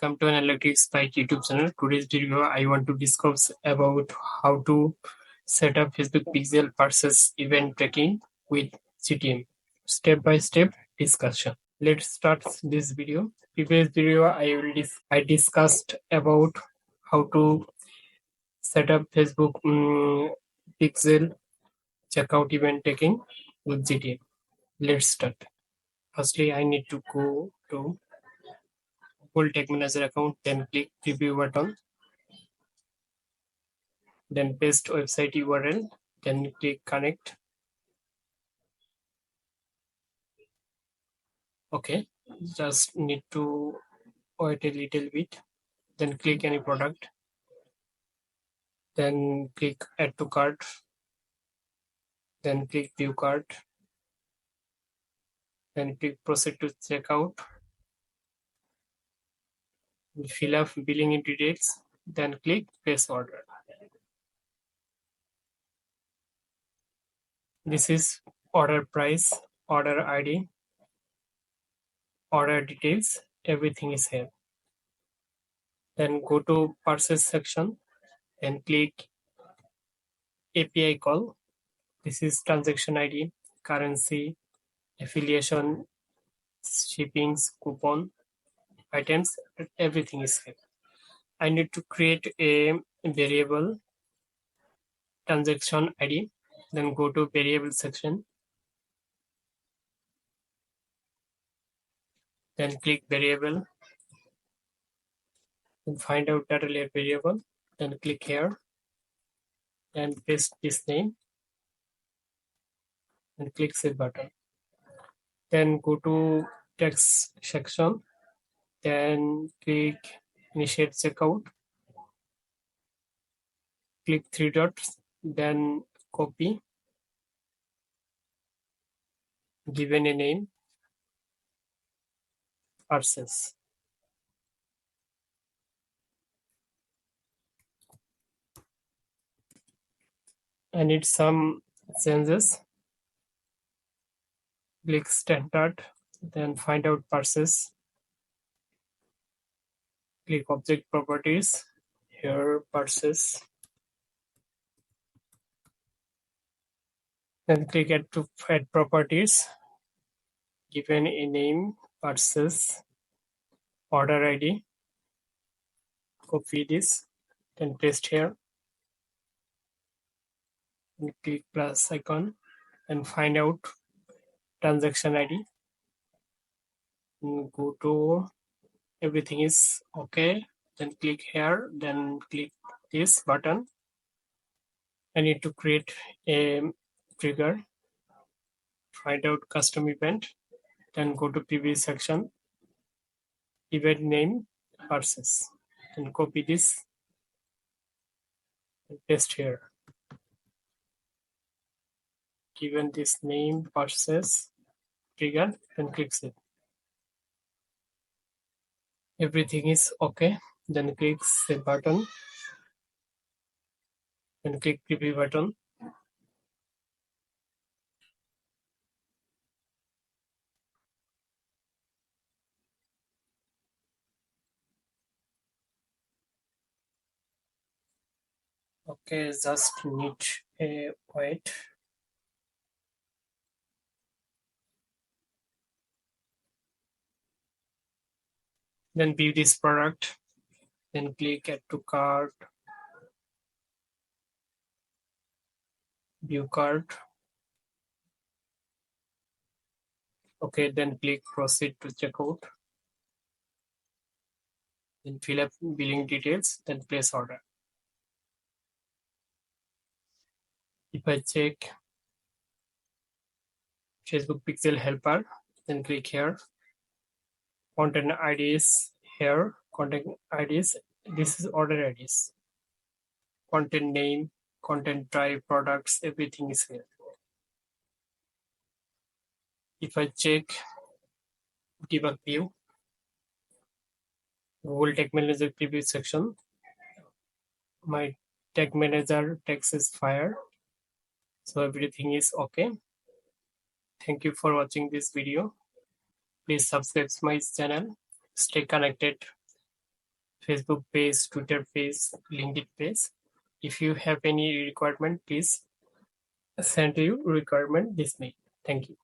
Welcome to analyticsspike YouTube channel. Today's video I want to discuss about how to set up Facebook pixel versus event tracking with GTM. Step by step discussion. Let's start this video. Previous video I discussed about how to set up Facebook pixel checkout event tracking with GTM. Let's start. Firstly, I need to go to Google Tag Manager account, then click preview button, then paste website URL, then click connect. Okay, just need to wait a little bit, then click any product, then click add to cart, then click view cart, then click proceed to checkout, fill up billing details, then click place order. This is order price, order ID, order details, everything is here. Then go to purchase section, then click API call. This is transaction ID, currency, affiliation, shippings, coupon, items, everything is here. I need to create a variable transaction ID, then go to variable section, then click variable, then find out data layer variable, then click here, then paste this name, and click save button. Then go to text section, then click initiate checkout, click three dots, then copy, given a name, purchase. I need some changes. Click standard, then find out purchase. Click object properties, here purchase. Then click add to add properties, given a name, purchase, order ID. Copy this, then paste here. And click plus icon and find out transaction ID. And go to everything is okay. Then click here, then click this button. I need to create a trigger. Find out custom event, then go to preview section, event name, purchase, and copy this and paste here. Given this name, purchase, trigger, and click save. Everything is okay. Then click save button, then click preview button. Okay, just need a wait. Then view this product, then click add to cart, view cart. Okay, then click proceed to checkout. Then fill up billing details, then place order. If I check Facebook Pixel Helper, then click here. Content IDs here. Content IDs. This is order IDs. Content name, content type, products, everything is here. If I check debug view, Google Tag Manager preview section, my Tag Manager text is fire. So everything is okay. Thank you for watching this video. Please subscribe to my channel. Stay connected. Facebook page, Twitter page, LinkedIn page. If you have any requirement, please send you requirement this mail. Thank you.